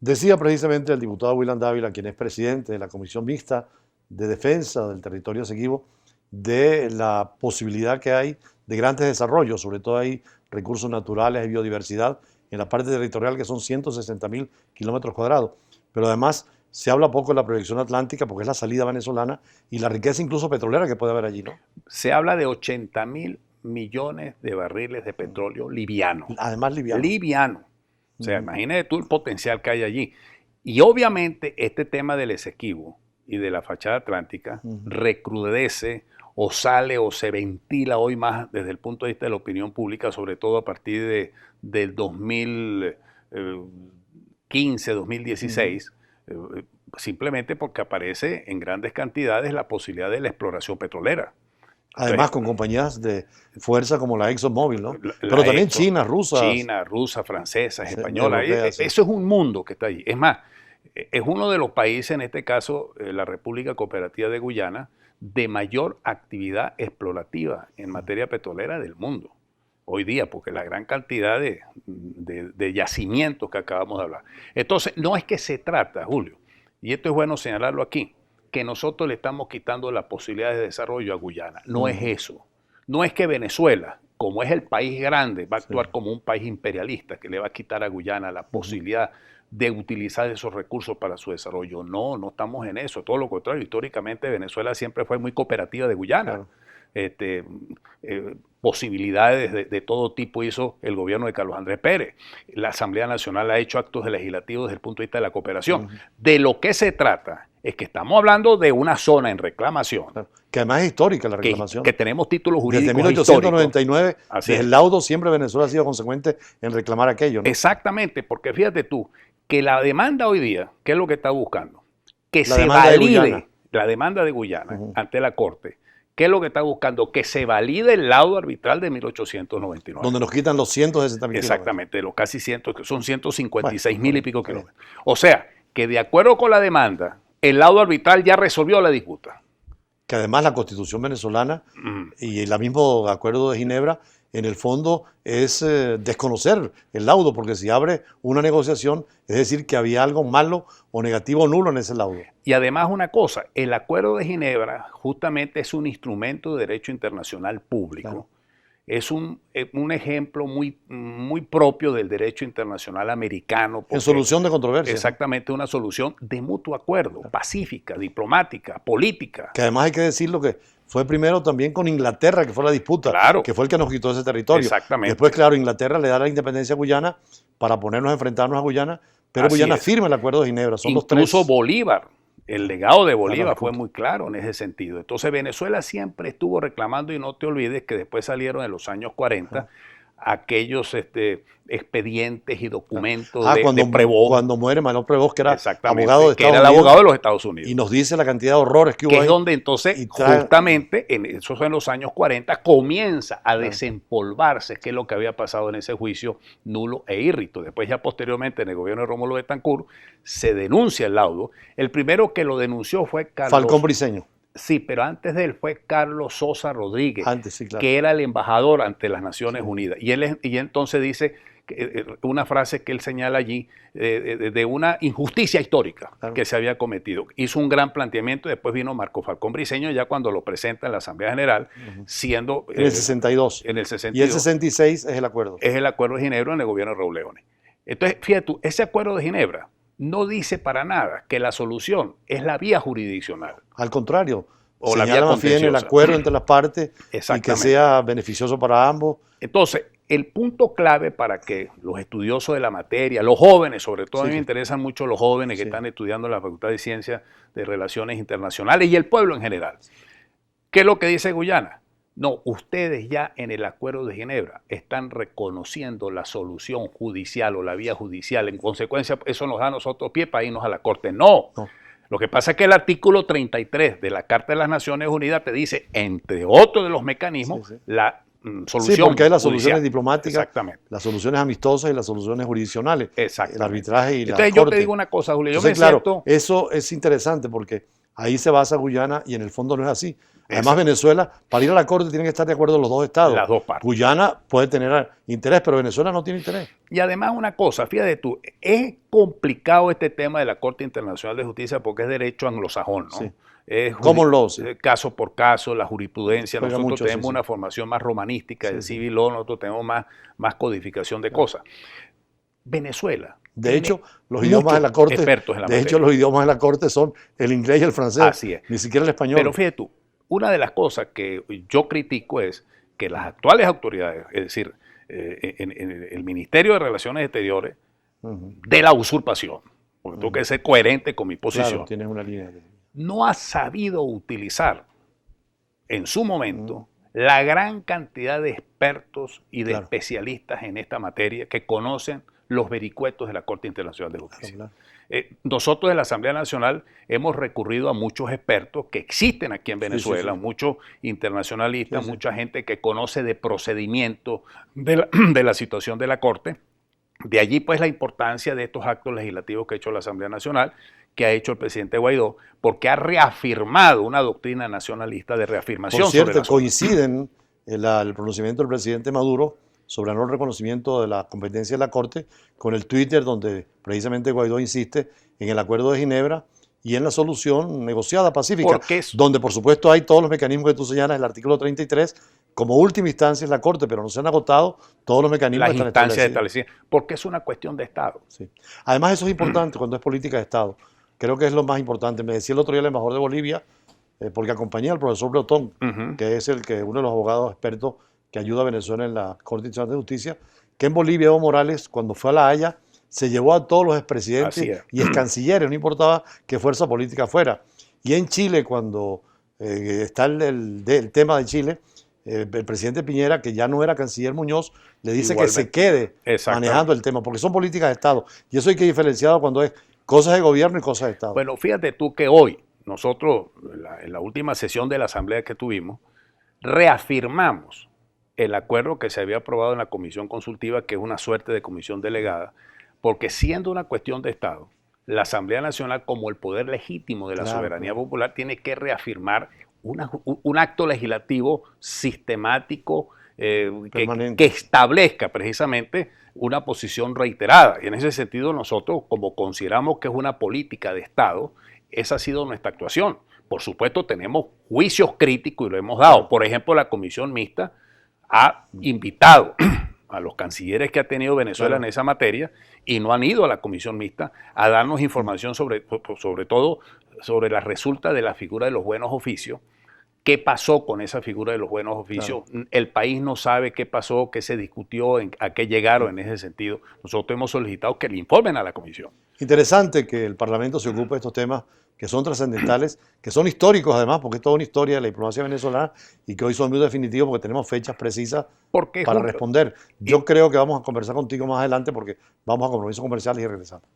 Decía precisamente el diputado William Dávila, quien es presidente de la Comisión Mixta de Defensa del Territorio Esequibo, de la posibilidad que hay de grandes desarrollos, sobre todo hay recursos naturales y biodiversidad en la parte territorial que son 160.000 kilómetros cuadrados. Pero además se habla poco de la proyección atlántica porque es la salida venezolana y la riqueza incluso petrolera que puede haber allí, ¿no? Se habla de 80.000 millones de barriles de petróleo liviano. Además liviano. Liviano. O sea, imagínate tú el potencial que hay allí. Y obviamente este tema del Esequibo y de la fachada atlántica recrudece o sale o se ventila hoy más desde el punto de vista de la opinión pública, sobre todo a partir del 2015, 2016, simplemente porque aparece en grandes cantidades la posibilidad de la exploración petrolera. Además, con compañías de fuerza como la ExxonMobil, ¿no? Pero también China, rusa, francesas, españolas. Eso es un mundo que está ahí. Es más, es uno de los países, en este caso, la República Cooperativa de Guyana, de mayor actividad explorativa en materia petrolera del mundo. Hoy día, porque la gran cantidad de yacimientos que acabamos de hablar. Entonces, no es que se trata, Julio, y esto es bueno señalarlo aquí, que nosotros le estamos quitando las posibilidades de desarrollo a Guyana. No es eso. No es que Venezuela, como es el país grande, va a actuar como un país imperialista que le va a quitar a Guyana la posibilidad de utilizar esos recursos para su desarrollo. No, no estamos en eso. Todo lo contrario. Históricamente Venezuela siempre fue muy cooperativa de Guyana. Claro. Posibilidades de todo tipo hizo el gobierno de Carlos Andrés Pérez. La Asamblea Nacional ha hecho actos legislativos desde el punto de vista de la cooperación. De lo que se trata es que estamos hablando de una zona en reclamación. Claro. Que además es histórica la reclamación. Que tenemos títulos jurídicos desde 1899, desde el laudo siempre Venezuela ha sido consecuente en reclamar aquello, ¿no? Exactamente, porque fíjate tú, que la demanda hoy día, ¿qué es lo que está buscando? Que se valide la demanda de Guyana ante la Corte. ¿Qué es lo que está buscando? Que se valide el laudo arbitral de 1899. Donde nos quitan los 160.000 Exactamente, los casi 100, son 156.000 y pico kilómetros. O sea, que de acuerdo con la demanda, el laudo arbitral ya resolvió la disputa. Que además la Constitución venezolana y el mismo Acuerdo de Ginebra, en el fondo es desconocer el laudo, porque si abre una negociación, es decir que había algo malo o negativo o nulo en ese laudo. Y además una cosa, el Acuerdo de Ginebra justamente es un instrumento de derecho internacional público. Claro. Es un ejemplo muy, muy propio del derecho internacional americano. En solución de controversia. Exactamente, una solución de mutuo acuerdo, pacífica, diplomática, política. Que además hay que decirlo que fue primero también con Inglaterra, que fue la disputa, claro, que fue el que nos quitó ese territorio. Exactamente. Después, claro, Inglaterra le da la independencia a Guyana para ponernos a enfrentarnos a Guyana, pero así Guyana firma el Acuerdo de Ginebra. Son incluso los tres. Bolívar. El legado de Bolívar fue muy claro en ese sentido. Entonces Venezuela siempre estuvo reclamando, y no te olvides que después salieron en los años 40 aquellos expedientes y documentos de Prevost. Cuando muere Manuel Prevost, que era abogado de Estados Unidos. El abogado de los Estados Unidos. Y nos dice la cantidad de horrores que hubo ahí. Que es donde entonces, justamente, esos en los años 40, comienza a desempolvarse qué es lo que había pasado en ese juicio nulo e írrito. Después ya posteriormente, en el gobierno de Rómulo Betancourt, se denuncia el laudo. El primero que lo denunció fue Carlos Falcón Briceño. Sí, pero antes de él fue Carlos Sosa Rodríguez, sí, claro, que era el embajador ante las Naciones Unidas. Y entonces dice una frase que él señala allí de una injusticia histórica que se había cometido. Hizo un gran planteamiento y después vino Marco Falcón Briceño ya cuando lo presenta en la Asamblea General, siendo... En el 62. En el 62. Y el 66 es el acuerdo. Es el Acuerdo de Ginebra en el gobierno de Raúl Leónez. Entonces, fíjate tú, ese Acuerdo de Ginebra no dice para nada que la solución es la vía jurisdiccional. Al contrario, o la vía más bien el acuerdo entre las partes y que sea beneficioso para ambos. Entonces, el punto clave para que los estudiosos de la materia, los jóvenes, sobre todo a mí me interesan mucho los jóvenes que están estudiando en la Facultad de Ciencias de Relaciones Internacionales y el pueblo en general. ¿Qué es lo que dice Guyana? No, ustedes ya en el Acuerdo de Ginebra están reconociendo la solución judicial o la vía judicial. En consecuencia, eso nos da a nosotros pie para irnos a la Corte. No. Lo que pasa es que el artículo 33 de la Carta de las Naciones Unidas te dice, entre otros de los mecanismos, la solución. Sí, porque hay las soluciones diplomáticas, exactamente, las soluciones amistosas y las soluciones jurisdiccionales. Exactamente. El arbitraje y la Entonces, Corte. Yo te digo una cosa, Julio. Entonces, claro, eso es interesante porque Ahí se basa Guyana y en el fondo no es así. Además, Venezuela, para ir a la Corte tienen que estar de acuerdo los dos estados. Las dos partes. Guyana puede tener interés, pero Venezuela no tiene interés. Y además una cosa, fíjate tú, es complicado este tema de la Corte Internacional de Justicia porque es derecho anglosajón, ¿no? Sí. Es Common law, sí. caso por caso, la jurisprudencia. Juega Nosotros mucho, tenemos sí, una formación más romanística del sí. civil law, nosotros tenemos más codificación de cosas. Venezuela. De hecho, los idiomas de la Corte, los idiomas de la Corte son el inglés y el francés. Así es. Ni siquiera el español. Pero fíjate tú, una de las cosas que yo critico es que las actuales autoridades, es decir, en el Ministerio de Relaciones Exteriores, de la usurpación, porque tengo que ser coherente con mi posición, claro, tienes una línea. No ha sabido utilizar en su momento la gran cantidad de expertos y de especialistas en esta materia que conocen los vericuetos de la Corte Internacional de Justicia. Nosotros de la Asamblea Nacional hemos recurrido a muchos expertos que existen aquí en Venezuela, muchos internacionalistas, mucha gente que conoce de procedimiento de la situación de la Corte. De allí pues la importancia de estos actos legislativos que ha hecho la Asamblea Nacional, que ha hecho el presidente Guaidó, porque ha reafirmado una doctrina nacionalista de reafirmación. Por cierto, coinciden el pronunciamiento del presidente Maduro sobre el no reconocimiento de la competencia de la Corte con el Twitter donde precisamente Guaidó insiste en el Acuerdo de Ginebra y en la solución negociada pacífica, donde por supuesto hay todos los mecanismos que tú señalas, el artículo 33, como última instancia es la Corte, pero no se han agotado todos los mecanismos las instancias establecidas, porque es una cuestión de Estado. Sí. Además eso es importante cuando es política de Estado, creo que es lo más importante. Me decía el otro día el embajador de Bolivia, porque acompañé al profesor Breton, que es uno de los abogados expertos que ayuda a Venezuela en la Corte Internacional de Justicia, que en Bolivia Evo Morales, cuando fue a La Haya, se llevó a todos los expresidentes y excancilleres, no importaba qué fuerza política fuera. Y en Chile, cuando está el tema de Chile, el presidente Piñera, que ya no era canciller Muñoz, le dice que se quede manejando el tema, porque son políticas de Estado. Y eso hay que diferenciarlo cuando es cosas de gobierno y cosas de Estado. Bueno, fíjate tú que hoy, nosotros, en la última sesión de la Asamblea que tuvimos, reafirmamos el acuerdo que se había aprobado en la comisión consultiva, que es una suerte de comisión delegada, porque siendo una cuestión de Estado, la Asamblea Nacional, como el poder legítimo de la soberanía popular, tiene que reafirmar un acto legislativo sistemático que establezca precisamente una posición reiterada. Y en ese sentido nosotros, como consideramos que es una política de Estado, esa ha sido nuestra actuación. Por supuesto tenemos juicios críticos y lo hemos dado. Por ejemplo, la comisión mixta ha invitado a los cancilleres que ha tenido Venezuela en esa materia y no han ido a la comisión mixta a darnos información sobre todo sobre la resulta de la figura de los buenos oficios. ¿Qué pasó con esa figura de los buenos oficios? El país no sabe qué pasó, qué se discutió, a qué llegaron en ese sentido. Nosotros hemos solicitado que le informen a la comisión. Interesante que el Parlamento se ocupe de estos temas que son trascendentales, que son históricos además, porque es toda una historia de la diplomacia venezolana y que hoy son muy definitivos porque tenemos fechas precisas para responder. Yo creo que vamos a conversar contigo más adelante porque vamos a compromisos comerciales y regresamos.